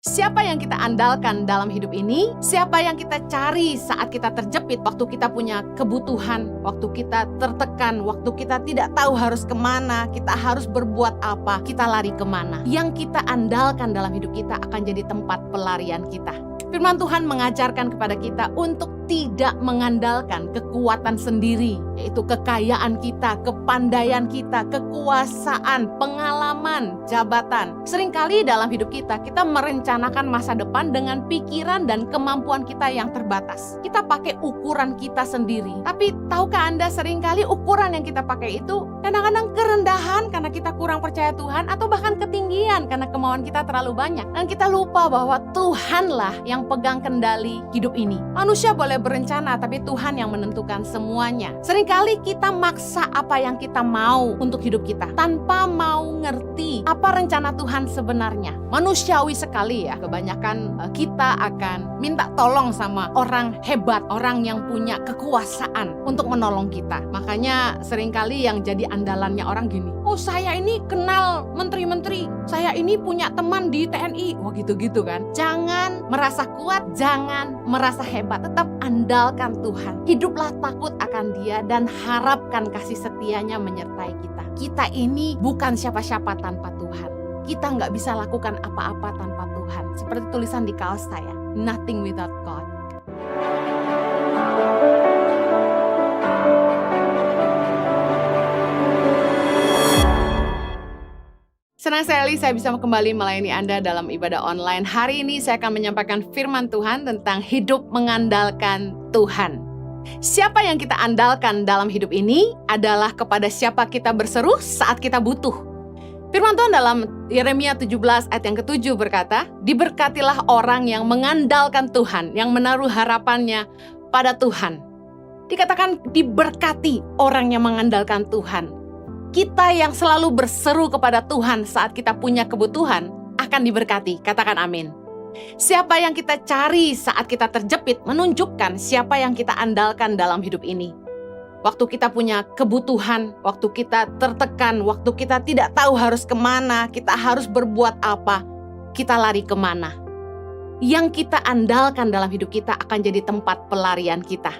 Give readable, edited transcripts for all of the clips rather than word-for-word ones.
Siapa yang kita andalkan dalam hidup ini? Siapa yang kita cari saat kita terjepit, waktu kita punya kebutuhan, waktu kita tertekan, waktu kita tidak tahu harus kemana, kita harus berbuat apa, kita lari kemana. Yang kita andalkan dalam hidup kita akan jadi tempat pelarian kita. Firman Tuhan mengajarkan kepada kita untuk tidak mengandalkan kekuatan sendiri, yaitu kekayaan kita, kepandaian kita, kekuasaan, pengalaman, jabatan. Seringkali dalam hidup kita merencanakan masa depan dengan pikiran dan kemampuan kita yang terbatas. Kita pakai ukuran kita sendiri. Tapi tahukah Anda, seringkali ukuran yang kita pakai itu kadang-kadang kerendahan karena kita kurang percaya Tuhan, atau bahkan ketinggian karena kemauan kita terlalu banyak. Dan kita lupa bahwa Tuhanlah yang pegang kendali hidup ini. Manusia boleh berencana, tapi Tuhan yang menentukan semuanya. Seringkali kita maksa apa yang kita mau untuk hidup kita, tanpa mau ngerti apa rencana Tuhan sebenarnya. Manusiawi sekali ya, kebanyakan kita akan minta tolong sama orang hebat, orang yang punya kekuasaan untuk menolong kita. Makanya seringkali yang jadi andalannya orang gini, oh saya ini kenal menteri-menteri, saya ini punya teman di TNI, wah gitu-gitu kan. Jangan merasa kuat, jangan merasa hebat, tetap andalkan Tuhan. Hiduplah takut akan Dia dan harapkan kasih setianya menyertai kita. Kita ini bukan siapa-siapa tanpa Tuhan. Kita nggak bisa lakukan apa-apa tanpa Tuhan. Seperti tulisan di kaos saya, nothing without God. Senang sekali saya bisa kembali melayani Anda dalam ibadah online. Hari ini saya akan menyampaikan firman Tuhan tentang hidup mengandalkan Tuhan. Siapa yang kita andalkan dalam hidup ini adalah kepada siapa kita berseru saat kita butuh. Firman Tuhan dalam Yeremia 17 ayat yang ke-7 berkata, diberkatilah orang yang mengandalkan Tuhan, yang menaruh harapannya pada Tuhan. Dikatakan diberkati orang yang mengandalkan Tuhan. Kita yang selalu berseru kepada Tuhan saat kita punya kebutuhan akan diberkati. Katakan amin. Siapa yang kita cari saat kita terjepit menunjukkan siapa yang kita andalkan dalam hidup ini. Waktu kita punya kebutuhan, waktu kita tertekan, waktu kita tidak tahu harus kemana, kita harus berbuat apa, kita lari kemana. Yang kita andalkan dalam hidup kita akan jadi tempat pelarian kita.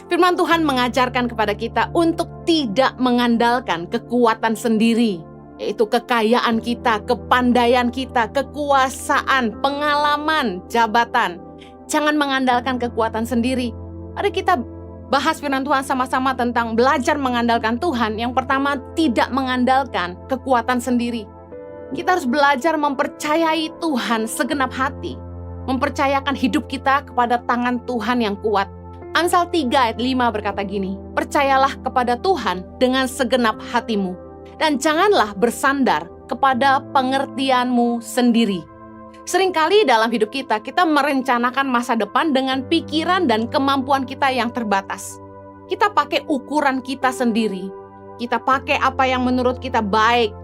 Firman Tuhan mengajarkan kepada kita untuk tidak mengandalkan kekuatan sendiri, yaitu kekayaan kita, kepandaian kita, kekuasaan, pengalaman, jabatan. Jangan mengandalkan kekuatan sendiri. Mari kita bahas firman Tuhan sama-sama tentang belajar mengandalkan Tuhan. Yang pertama, tidak mengandalkan kekuatan sendiri. Kita harus belajar mempercayai Tuhan segenap hati, mempercayakan hidup kita kepada tangan Tuhan yang kuat. Amsal 3 ayat 5 berkata gini, percayalah kepada Tuhan dengan segenap hatimu, dan janganlah bersandar kepada pengertianmu sendiri. Seringkali dalam hidup kita merencanakan masa depan dengan pikiran dan kemampuan kita yang terbatas. Kita pakai ukuran kita sendiri, kita pakai apa yang menurut kita baik.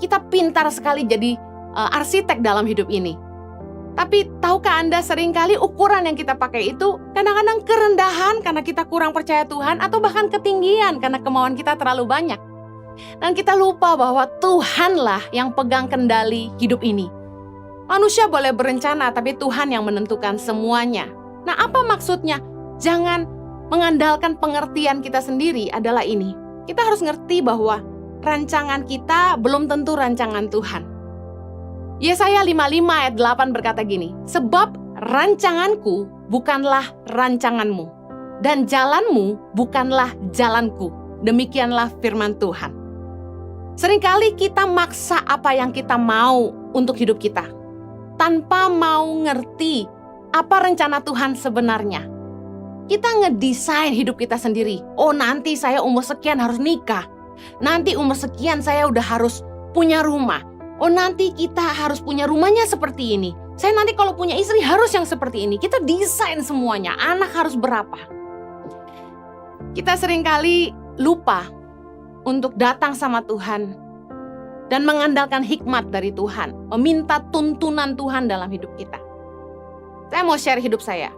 Kita pintar sekali jadi arsitek dalam hidup ini. Tapi tahukah Anda, seringkali ukuran yang kita pakai itu kadang-kadang kerendahan karena kita kurang percaya Tuhan, atau bahkan ketinggian karena kemauan kita terlalu banyak. Dan kita lupa bahwa Tuhanlah yang pegang kendali hidup ini. Manusia boleh berencana, tapi Tuhan yang menentukan semuanya. Nah, apa maksudnya? Jangan mengandalkan pengertian kita sendiri adalah ini. Kita harus ngerti bahwa rancangan kita belum tentu rancangan Tuhan. Yesaya 55 ayat 8 berkata gini, sebab rancanganku bukanlah rancanganmu, dan jalanmu bukanlah jalanku. Demikianlah firman Tuhan. Seringkali kita maksa apa yang kita mau untuk hidup kita, tanpa mau ngerti apa rencana Tuhan sebenarnya. Kita ngedesain hidup kita sendiri. Oh, nanti saya umur sekian harus nikah. Nanti umur sekian saya udah harus punya rumah. Oh, nanti kita harus punya rumahnya seperti ini. Saya nanti kalau punya istri harus yang seperti ini. Kita desain semuanya. Anak harus berapa. Kita seringkali lupa untuk datang sama Tuhan dan mengandalkan hikmat dari Tuhan, meminta tuntunan Tuhan dalam hidup kita. Saya mau share hidup saya.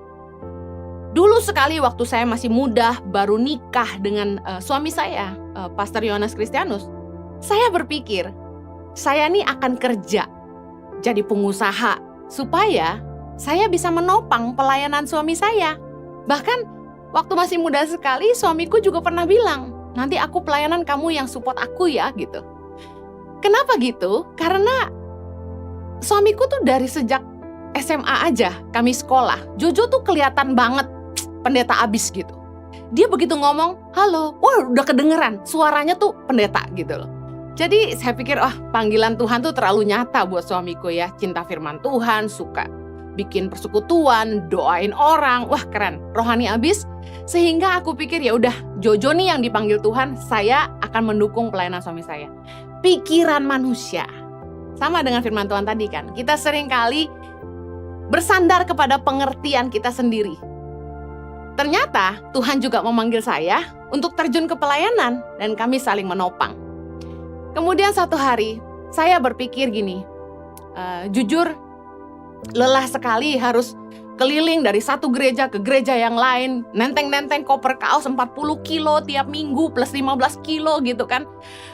Dulu sekali waktu saya masih muda, baru nikah dengan suami saya, Pastor Yohanes Kristianus, saya berpikir, saya nih akan kerja, jadi pengusaha, supaya saya bisa menopang pelayanan suami saya. Bahkan waktu masih muda sekali, suamiku juga pernah bilang, nanti aku pelayanan, kamu yang support aku ya, gitu. Kenapa gitu? Karena suamiku tuh dari sejak SMA aja kami sekolah, Jojo tuh kelihatan banget pendeta abis gitu. Dia begitu ngomong, halo, wah udah kedengeran, suaranya tuh pendeta gitu loh. Jadi saya pikir, panggilan Tuhan tuh terlalu nyata buat suamiku ya. Cinta firman Tuhan, suka bikin persekutuan, doain orang, wah keren, rohani abis. Sehingga aku pikir ya udah, Jojo nih yang dipanggil Tuhan, saya akan mendukung pelayanan suami saya. Pikiran manusia, sama dengan firman Tuhan tadi kan, kita seringkali bersandar kepada pengertian kita sendiri. Ternyata Tuhan juga memanggil saya untuk terjun ke pelayanan dan kami saling menopang. Kemudian satu hari saya berpikir gini, jujur lelah sekali harus keliling dari satu gereja ke gereja yang lain, nenteng-nenteng koper kaos 40 kilo tiap minggu plus 15 kilo gitu kan.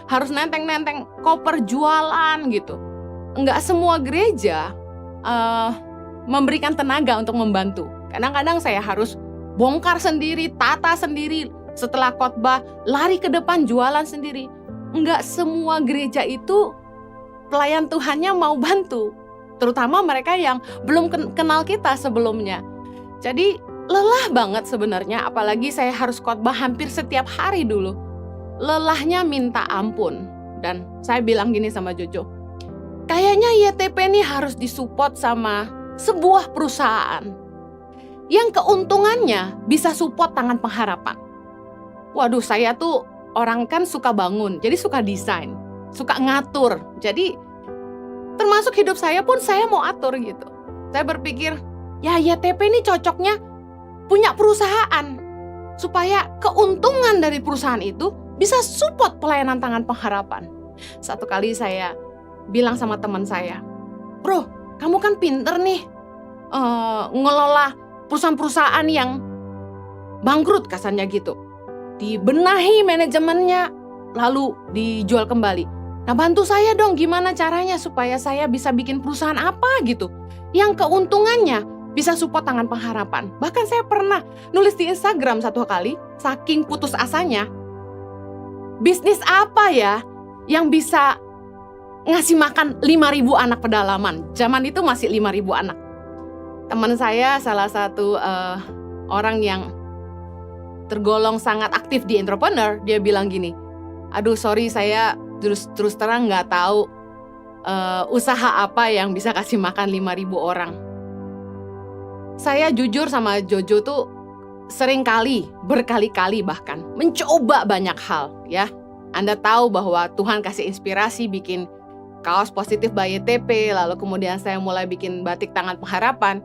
Harus nenteng-nenteng koper jualan gitu. Enggak semua gereja memberikan tenaga untuk membantu. Kadang-kadang saya harus bongkar sendiri, tata sendiri, setelah khotbah lari ke depan jualan sendiri. Enggak semua gereja itu pelayan Tuhannya mau bantu, terutama mereka yang belum kenal kita sebelumnya. Jadi lelah banget sebenarnya, apalagi saya harus khotbah hampir setiap hari dulu. Lelahnya minta ampun. Dan saya bilang gini sama Jojo, kayaknya YTP ini harus disupport sama sebuah perusahaan yang keuntungannya bisa support Tangan Pengharapan. Waduh, saya tuh orang kan suka bangun, jadi suka desain, suka ngatur. Jadi termasuk hidup saya pun saya mau atur gitu. Saya berpikir, ya YTP ini cocoknya punya perusahaan, supaya keuntungan dari perusahaan itu bisa support pelayanan Tangan Pengharapan. Satu kali saya bilang sama teman saya, bro, kamu kan pinter nih ngelola perusahaan-perusahaan yang bangkrut kasarnya gitu. Dibenahi manajemennya, lalu dijual kembali. Nah, bantu saya dong gimana caranya supaya saya bisa bikin perusahaan apa gitu yang keuntungannya bisa support Tangan Pengharapan. Bahkan saya pernah nulis di Instagram satu kali, saking putus asanya, bisnis apa ya yang bisa ngasih makan 5.000 anak pedalaman. Zaman itu masih 5.000 anak. Teman saya salah satu orang yang tergolong sangat aktif di entrepreneur, dia bilang gini, aduh sorry saya terus terang nggak tahu usaha apa yang bisa kasih makan 5.000 orang. Saya jujur sama Jojo tuh berkali-kali bahkan mencoba banyak hal ya. Anda tahu bahwa Tuhan kasih inspirasi bikin kaos positif by YTP, lalu kemudian saya mulai bikin batik Tangan Pengharapan.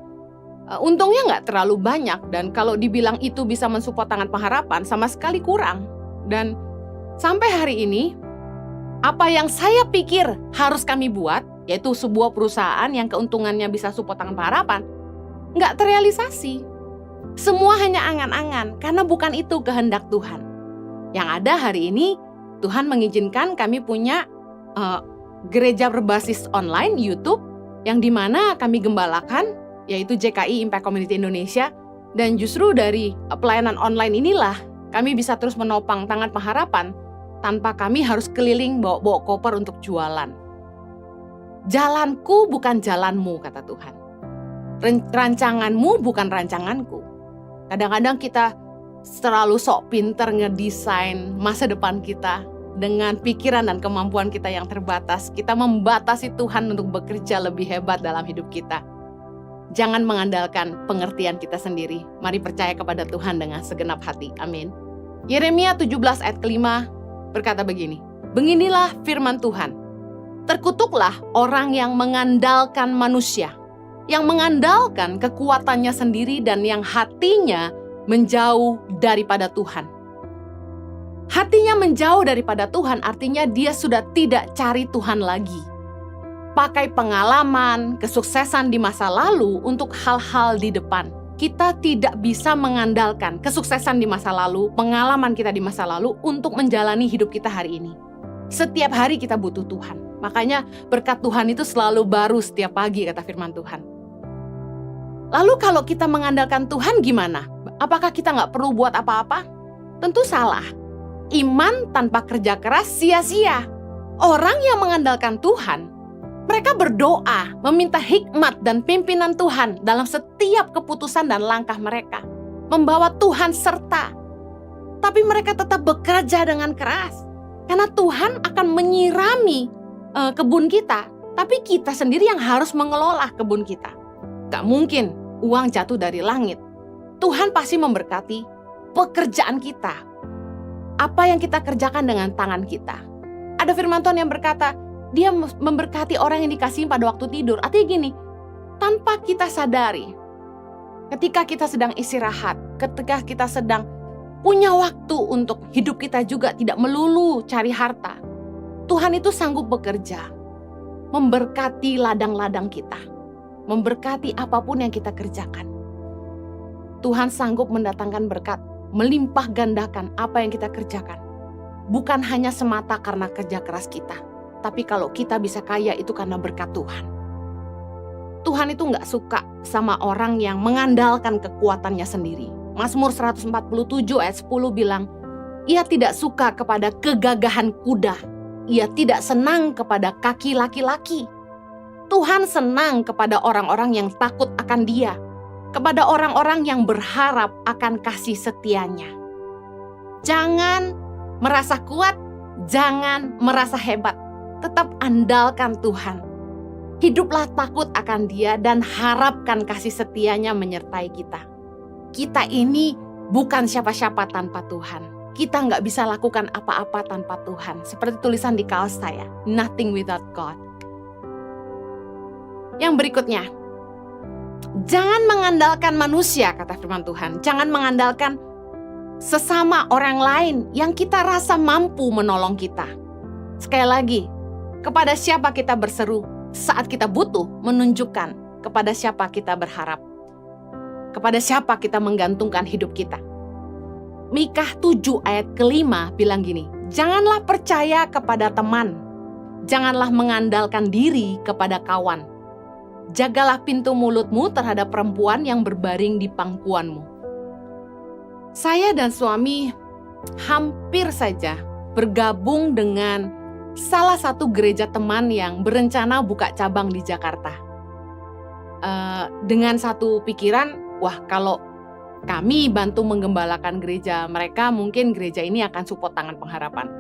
Untungnya nggak terlalu banyak, dan kalau dibilang itu bisa mensupport Tangan Pengharapan sama sekali kurang. Dan sampai hari ini apa yang saya pikir harus kami buat, yaitu sebuah perusahaan yang keuntungannya bisa support Tangan Pengharapan, nggak terrealisasi. Semua hanya angan-angan karena bukan itu kehendak Tuhan. Yang ada hari ini Tuhan mengizinkan kami punya gereja berbasis online YouTube yang dimana kami gembalakan, yaitu JKI Impact Community Indonesia. Dan justru dari pelayanan online inilah kami bisa terus menopang Tangan Pengharapan tanpa kami harus keliling bawa koper untuk jualan. Jalanku bukan jalanmu, kata Tuhan. Rancanganmu bukan rancanganku. Kadang-kadang kita terlalu sok pinter ngedesain masa depan kita dengan pikiran dan kemampuan kita yang terbatas. Kita membatasi Tuhan untuk bekerja lebih hebat dalam hidup kita. Jangan mengandalkan pengertian kita sendiri. Mari percaya kepada Tuhan dengan segenap hati. Amin. Yeremia 17 ayat ke-5 berkata begini, beginilah firman Tuhan, terkutuklah orang yang mengandalkan manusia, yang mengandalkan kekuatannya sendiri dan yang hatinya menjauh daripada Tuhan. Hatinya menjauh daripada Tuhan artinya dia sudah tidak cari Tuhan lagi. Pakai pengalaman, kesuksesan di masa lalu untuk hal-hal di depan. Kita tidak bisa mengandalkan kesuksesan di masa lalu, pengalaman kita di masa lalu untuk menjalani hidup kita hari ini. Setiap hari kita butuh Tuhan. Makanya berkat Tuhan itu selalu baru setiap pagi, kata firman Tuhan. Lalu kalau kita mengandalkan Tuhan gimana? Apakah kita nggak perlu buat apa-apa? Tentu salah. Iman tanpa kerja keras sia-sia. Orang yang mengandalkan Tuhan, mereka berdoa, meminta hikmat dan pimpinan Tuhan dalam setiap keputusan dan langkah mereka. Membawa Tuhan serta. Tapi mereka tetap bekerja dengan keras. Karena Tuhan akan menyirami kebun kita. Tapi kita sendiri yang harus mengelola kebun kita. Gak mungkin uang jatuh dari langit. Tuhan pasti memberkati pekerjaan kita. Apa yang kita kerjakan dengan tangan kita. Ada firman Tuhan yang berkata, Dia memberkati orang yang dikasihi pada waktu tidur. Artinya gini, tanpa kita sadari, ketika kita sedang istirahat, ketika kita sedang punya waktu untuk hidup kita juga tidak melulu cari harta, Tuhan itu sanggup bekerja, memberkati ladang-ladang kita, memberkati apapun yang kita kerjakan. Tuhan sanggup mendatangkan berkat, melimpah gandakan apa yang kita kerjakan. Bukan hanya semata karena kerja keras kita, tapi kalau kita bisa kaya itu karena berkat Tuhan. Tuhan itu gak suka sama orang yang mengandalkan kekuatannya sendiri. Mazmur 147 ayat 10 bilang, Ia tidak suka kepada kegagahan kuda. Ia tidak senang kepada kaki laki-laki. Tuhan senang kepada orang-orang yang takut akan Dia. Kepada orang-orang yang berharap akan kasih setianya. Jangan merasa kuat, jangan merasa hebat. Tetap andalkan Tuhan. Hiduplah takut akan Dia dan harapkan kasih setianya menyertai kita. Kita ini bukan siapa-siapa tanpa Tuhan. Kita nggak bisa lakukan apa-apa tanpa Tuhan. Seperti tulisan di kaos saya, nothing without God. Yang berikutnya, jangan mengandalkan manusia, kata firman Tuhan. Jangan mengandalkan sesama orang lain yang kita rasa mampu menolong kita. Sekali lagi, kepada siapa kita berseru saat kita butuh, menunjukkan kepada siapa kita berharap. Kepada siapa kita menggantungkan hidup kita. Mikah 7 ayat ke-5 bilang gini, janganlah percaya kepada teman, janganlah mengandalkan diri kepada kawan. Jagalah pintu mulutmu terhadap perempuan yang berbaring di pangkuanmu. Saya dan suami hampir saja bergabung dengan salah satu gereja teman yang berencana buka cabang di Jakarta. Dengan satu pikiran, wah kalau kami bantu menggembalakan gereja mereka, mungkin gereja ini akan support Tangan Pengharapan.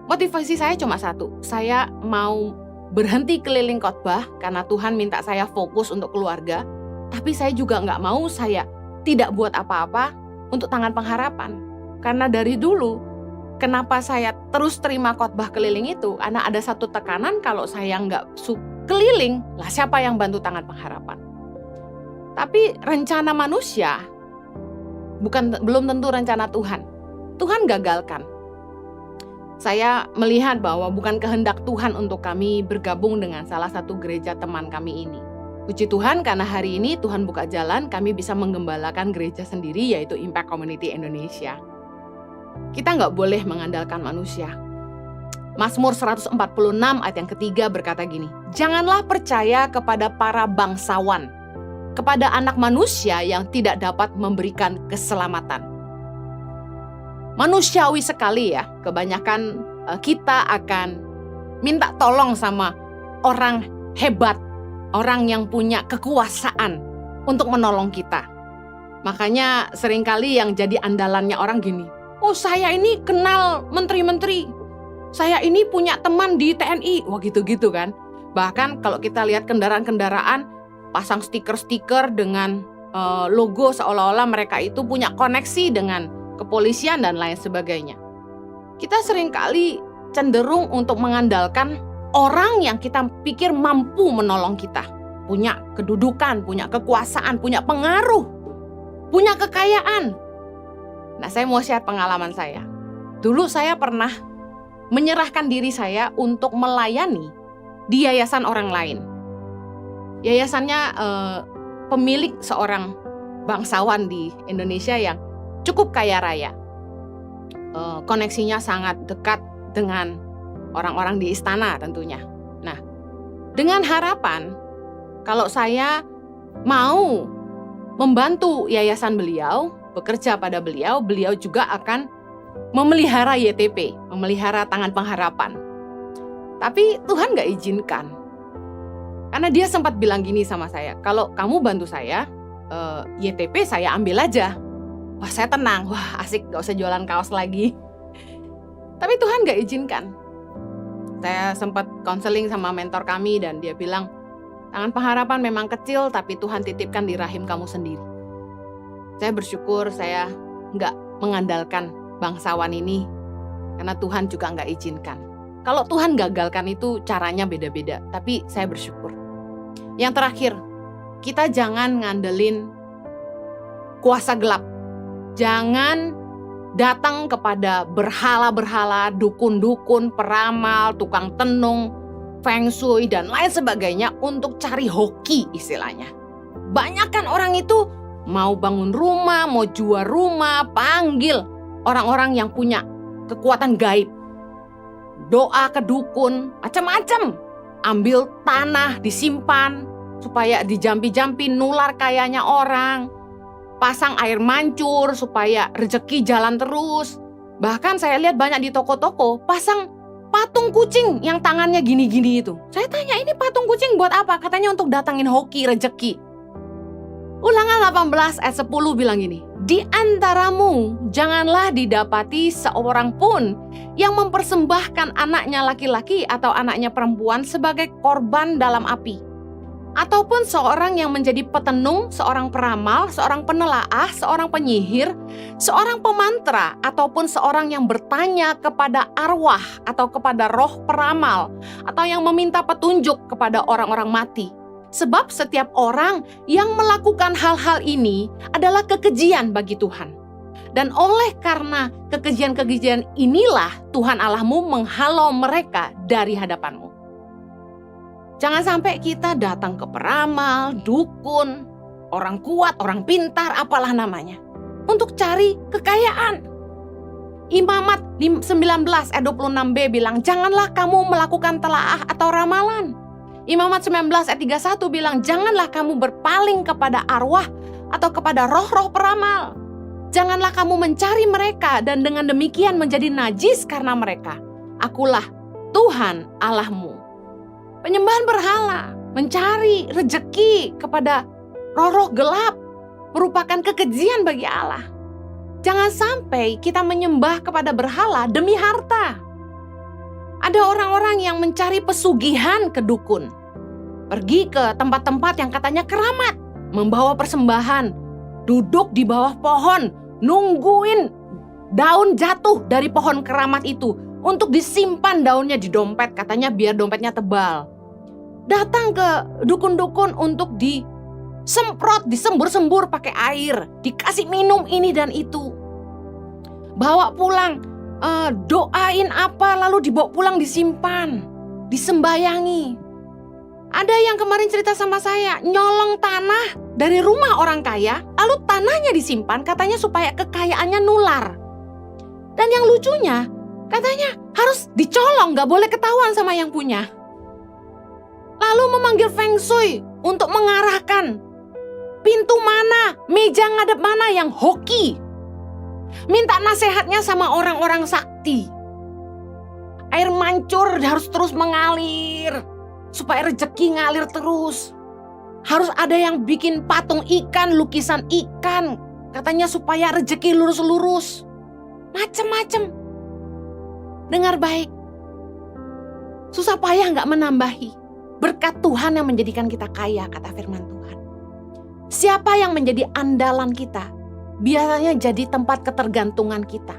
Motivasi saya cuma satu, saya mau berhenti keliling khotbah karena Tuhan minta saya fokus untuk keluarga. Tapi saya juga nggak mau saya tidak buat apa-apa untuk Tangan Pengharapan. Karena dari dulu, kenapa saya terus terima khotbah keliling itu? Karena ada satu tekanan kalau saya nggak keliling, lah siapa yang bantu Tangan Pengharapan? Tapi rencana manusia belum tentu rencana Tuhan. Tuhan gagalkan. Saya melihat bahwa bukan kehendak Tuhan untuk kami bergabung dengan salah satu gereja teman kami ini. Puji Tuhan karena hari ini Tuhan buka jalan, kami bisa menggembalakan gereja sendiri yaitu Impact Community Indonesia. Kita nggak boleh mengandalkan manusia. Mazmur 146 ayat yang ketiga berkata gini, janganlah percaya kepada para bangsawan, kepada anak manusia yang tidak dapat memberikan keselamatan. Manusiawi sekali ya, kebanyakan kita akan minta tolong sama orang hebat, orang yang punya kekuasaan untuk menolong kita. Makanya seringkali yang jadi andalannya orang gini, oh saya ini kenal menteri-menteri, saya ini punya teman di TNI, wah gitu-gitu kan. Bahkan kalau kita lihat kendaraan-kendaraan, pasang stiker-stiker dengan logo seolah-olah mereka itu punya koneksi dengan kepolisian dan lain sebagainya. Kita seringkali cenderung untuk mengandalkan orang yang kita pikir mampu menolong kita. Punya kedudukan, punya kekuasaan, punya pengaruh, punya kekayaan. Nah, saya mau share pengalaman saya. Dulu saya pernah menyerahkan diri saya untuk melayani di yayasan orang lain. Yayasannya pemilik seorang bangsawan di Indonesia yang cukup kaya raya. Koneksinya sangat dekat dengan orang-orang di istana tentunya. Nah, dengan harapan kalau saya mau membantu yayasan beliau, bekerja pada beliau, beliau juga akan memelihara YTP, memelihara Tangan Pengharapan. Tapi Tuhan gak izinkan. Karena dia sempat bilang gini sama saya, kalau kamu bantu saya, YTP saya ambil aja. Wah, saya tenang, wah asik, gak usah jualan kaos lagi. Tapi Tuhan gak izinkan. Saya sempat konseling sama mentor kami dan dia bilang, Tangan Pengharapan memang kecil tapi Tuhan titipkan di rahim kamu sendiri. Saya bersyukur saya gak mengandalkan bangsawan ini karena Tuhan juga gak izinkan. Kalau Tuhan gagalkan itu caranya beda-beda, tapi saya bersyukur. Yang terakhir, kita jangan ngandelin kuasa gelap. Jangan datang kepada berhala-berhala, dukun-dukun, peramal, tukang tenung, feng shui, dan lain sebagainya untuk cari hoki istilahnya. Banyak kan orang itu mau bangun rumah, mau jual rumah, panggil orang-orang yang punya kekuatan gaib. Doa ke dukun, macam-macam. Ambil tanah, disimpan, supaya dijampi-jampi nular kayanya orang. Pasang air mancur supaya rezeki jalan terus. Bahkan saya lihat banyak di toko-toko pasang patung kucing yang tangannya gini-gini itu. Saya tanya, ini patung kucing buat apa? Katanya untuk datangin hoki, rezeki. Ulangan 18 ayat 10 bilang gini, di antaramu janganlah didapati seorang pun yang mempersembahkan anaknya laki-laki atau anaknya perempuan sebagai korban dalam api. Ataupun seorang yang menjadi petenung, seorang peramal, seorang penelaah, seorang penyihir, seorang pemantra, ataupun seorang yang bertanya kepada arwah atau kepada roh peramal, atau yang meminta petunjuk kepada orang-orang mati. Sebab setiap orang yang melakukan hal-hal ini adalah kekejian bagi Tuhan. Dan oleh karena kekejian-kekejian inilah Tuhan Allahmu menghalau mereka dari hadapanmu. Jangan sampai kita datang ke peramal, dukun, orang kuat, orang pintar, apalah namanya, untuk cari kekayaan. Imamat 19 ayat 26b bilang, janganlah kamu melakukan telaah atau ramalan. Imamat 19 ayat 31 bilang, janganlah kamu berpaling kepada arwah atau kepada roh-roh peramal. Janganlah kamu mencari mereka dan dengan demikian menjadi najis karena mereka. Akulah Tuhan Allahmu. Penyembahan berhala, mencari rezeki kepada roh-roh gelap merupakan kekejian bagi Allah. Jangan sampai kita menyembah kepada berhala demi harta. Ada orang-orang yang mencari pesugihan ke dukun. Pergi ke tempat-tempat yang katanya keramat, membawa persembahan, duduk di bawah pohon, nungguin daun jatuh dari pohon keramat itu untuk disimpan daunnya di dompet, katanya biar dompetnya tebal. Datang ke dukun-dukun untuk disemprot, disembur-sembur pakai air, dikasih minum ini dan itu. Bawa pulang, doain apa lalu dibawa pulang disimpan, disembayangi. Ada yang kemarin cerita sama saya, nyolong tanah dari rumah orang kaya, lalu tanahnya disimpan katanya supaya kekayaannya nular. Dan yang lucunya, katanya harus dicolong, gak boleh ketahuan sama yang punya. Lalu memanggil feng shui untuk mengarahkan pintu mana, meja ngadep mana yang hoki. Minta nasihatnya sama orang-orang sakti. Air mancur harus terus mengalir, supaya rezeki ngalir terus. Harus ada yang bikin patung ikan, lukisan ikan, katanya supaya rezeki lurus-lurus. Macem-macem. Dengar baik. Susah payah gak menambahi. Berkat Tuhan yang menjadikan kita kaya, kata firman Tuhan. Siapa yang menjadi andalan kita, biasanya jadi tempat ketergantungan kita.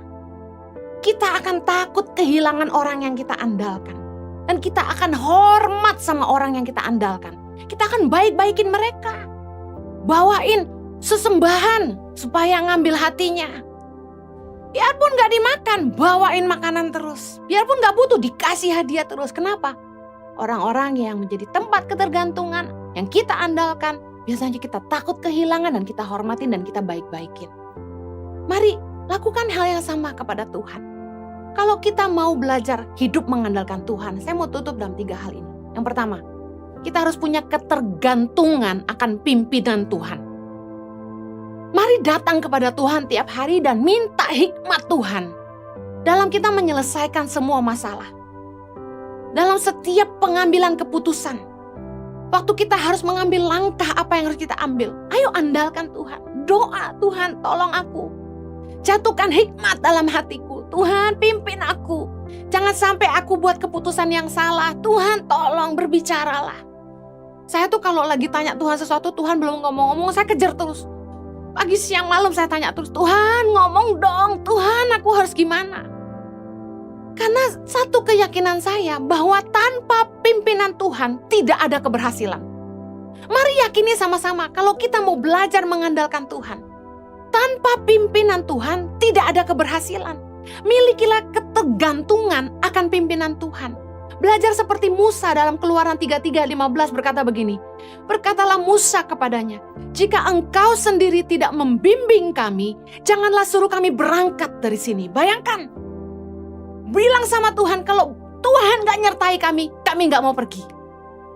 Kita akan takut kehilangan orang yang kita andalkan. Dan kita akan hormat sama orang yang kita andalkan. Kita akan baik-baikin mereka. Bawain sesembahan supaya ngambil hatinya. Biarpun gak dimakan, bawain makanan terus. Biarpun gak butuh, dikasih hadiah terus. Kenapa? Orang-orang yang menjadi tempat ketergantungan, yang kita andalkan, biasanya kita takut kehilangan dan kita hormatin dan kita baik-baikin. Mari lakukan hal yang sama kepada Tuhan. Kalau kita mau belajar hidup mengandalkan Tuhan, saya mau tutup dalam 3 hal ini. Yang pertama, kita harus punya ketergantungan akan pimpinan Tuhan. Mari datang kepada Tuhan tiap hari dan minta hikmat Tuhan dalam kita menyelesaikan semua masalah. Dalam setiap pengambilan keputusan. Waktu kita harus mengambil langkah apa yang harus kita ambil. Ayo andalkan Tuhan. Doa, Tuhan tolong aku. Jatuhkan hikmat dalam hatiku. Tuhan pimpin aku. Jangan sampai aku buat keputusan yang salah. Tuhan tolong berbicaralah. Saya tuh kalau lagi tanya Tuhan sesuatu, Tuhan belum ngomong-ngomong, saya kejar terus. Pagi, siang, malam saya tanya terus, Tuhan ngomong dong, Tuhan aku harus gimana? Karena satu keyakinan saya bahwa tanpa pimpinan Tuhan tidak ada keberhasilan. Mari yakini sama-sama kalau kita mau belajar mengandalkan Tuhan. Tanpa pimpinan Tuhan tidak ada keberhasilan. Milikilah ketergantungan akan pimpinan Tuhan. Belajar seperti Musa dalam Keluaran 33:15 berkata begini. Berkatalah Musa kepadanya, jika engkau sendiri tidak membimbing kami, janganlah suruh kami berangkat dari sini. Bayangkan, bilang sama Tuhan, kalau Tuhan gak nyertai kami gak mau pergi.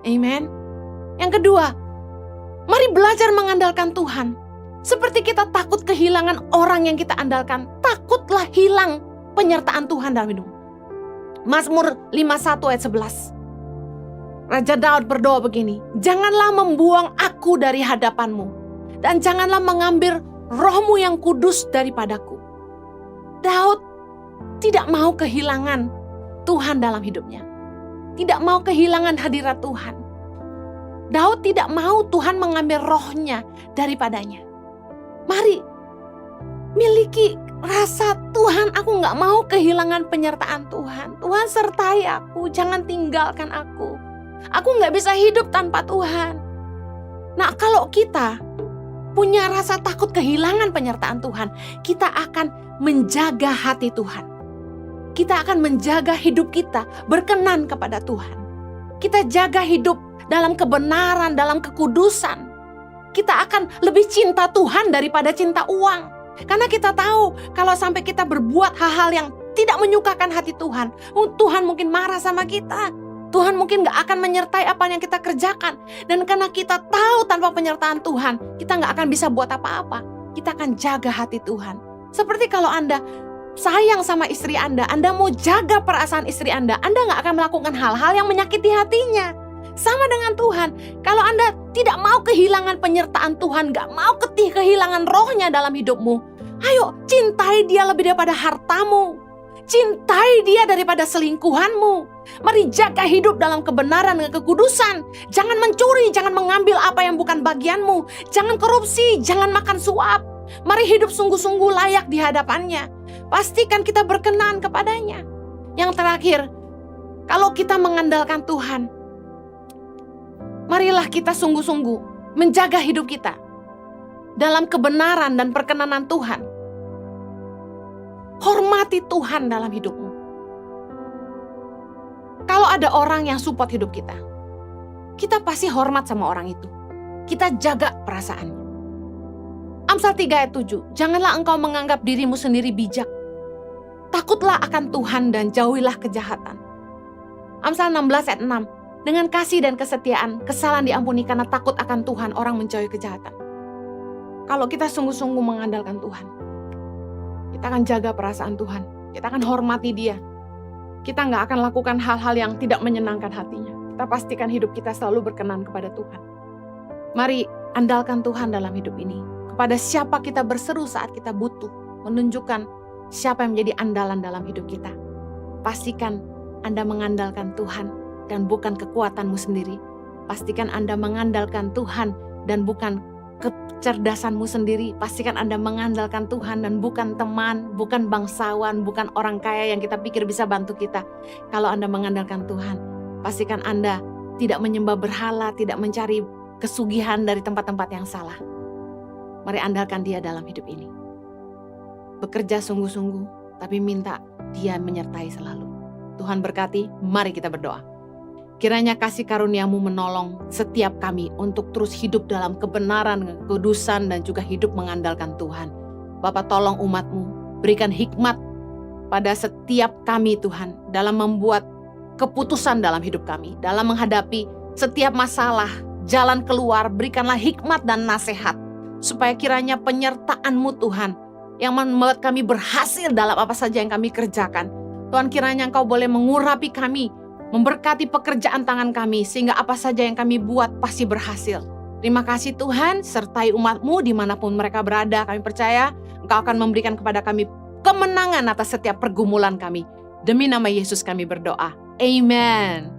Amen. Yang kedua, mari belajar mengandalkan Tuhan. Seperti kita takut kehilangan orang yang kita andalkan, takutlah hilang penyertaan Tuhan dalam hidup. Mazmur 51 ayat 11. Raja Daud berdoa begini, janganlah membuang aku dari hadapanmu, dan janganlah mengambil rohmu yang kudus daripadaku. Daud tidak mau kehilangan Tuhan dalam hidupnya. Tidak mau kehilangan hadirat Tuhan. Daud tidak mau Tuhan mengambil rohnya daripadanya. Mari miliki rasa Tuhan, aku gak mau kehilangan penyertaan Tuhan. Tuhan sertai aku, jangan tinggalkan aku. Aku gak bisa hidup tanpa Tuhan. Nah, kalau kita punya rasa takut kehilangan penyertaan Tuhan, kita akan menjaga hati Tuhan. Kita akan menjaga hidup kita berkenan kepada Tuhan. Kita jaga hidup dalam kebenaran, dalam kekudusan. Kita akan lebih cinta Tuhan daripada cinta uang. Karena kita tahu kalau sampai kita berbuat hal-hal yang tidak menyukakan hati Tuhan, Tuhan mungkin marah sama kita. Tuhan mungkin gak akan menyertai apa yang kita kerjakan. Dan karena kita tahu tanpa penyertaan Tuhan, kita gak akan bisa buat apa-apa. Kita akan jaga hati Tuhan. Seperti kalau Anda sayang sama istri Anda mau jaga perasaan istri Anda gak akan melakukan hal-hal yang menyakiti hatinya. Sama dengan Tuhan, kalau Anda tidak mau kehilangan penyertaan Tuhan, gak mau kehilangan rohnya dalam hidupmu, ayo cintai dia lebih daripada hartamu. Cintai dia daripada selingkuhanmu. Mari jaga hidup dalam kebenaran dan kekudusan. Jangan mencuri, jangan mengambil apa yang bukan bagianmu. Jangan korupsi, jangan makan suap. Mari hidup sungguh-sungguh layak di hadapannya. Pastikan kita berkenan kepadanya. Yang terakhir, kalau kita mengandalkan Tuhan, marilah kita sungguh-sungguh menjaga hidup kita dalam kebenaran dan perkenanan Tuhan. Hormati Tuhan dalam hidupmu. Kalau ada orang yang support hidup kita, kita pasti hormat sama orang itu. Kita jaga perasaannya. Amsal 3 ayat 7, janganlah engkau menganggap dirimu sendiri bijak. Takutlah akan Tuhan dan jauhilah kejahatan. Amsal 16 ayat 6, dengan kasih dan kesetiaan, kesalahan diampuni karena takut akan Tuhan, orang menjauhi kejahatan. Kalau kita sungguh-sungguh mengandalkan Tuhan, kita akan jaga perasaan Tuhan. Kita akan hormati dia. Kita gak akan lakukan hal-hal yang tidak menyenangkan hatinya. Kita pastikan hidup kita selalu berkenan kepada Tuhan. Mari andalkan Tuhan dalam hidup ini. Kepada siapa kita berseru saat kita butuh. Menunjukkan siapa yang menjadi andalan dalam hidup kita. Pastikan Anda mengandalkan Tuhan dan bukan kekuatanmu sendiri. Pastikan Anda mengandalkan Tuhan dan bukan kecerdasanmu sendiri. Pastikan Anda mengandalkan Tuhan dan bukan teman, bukan bangsawan, bukan orang kaya yang kita pikir bisa bantu kita. Kalau Anda mengandalkan Tuhan, pastikan Anda tidak menyembah berhala, tidak mencari kesugihan dari tempat-tempat yang salah. Mari andalkan dia dalam hidup ini. Bekerja sungguh-sungguh, tapi minta dia menyertai selalu. Tuhan berkati, mari kita berdoa. Kiranya kasih karuniamu menolong setiap kami untuk terus hidup dalam kebenaran, kekudusan, dan juga hidup mengandalkan Tuhan. Bapa, tolong umatmu, berikan hikmat pada setiap kami Tuhan, dalam membuat keputusan dalam hidup kami, dalam menghadapi setiap masalah, jalan keluar, berikanlah hikmat dan nasihat. supaya kiranya penyertaan-Mu Tuhan yang membuat kami berhasil dalam apa saja yang kami kerjakan. Tuhan, kiranya Engkau boleh mengurapi kami, memberkati pekerjaan tangan kami, sehingga apa saja yang kami buat pasti berhasil. Terima kasih Tuhan, sertai umat-Mu dimanapun mereka berada. Kami percaya Engkau akan memberikan kepada kami kemenangan atas setiap pergumulan kami. Demi nama Yesus kami berdoa. Amen.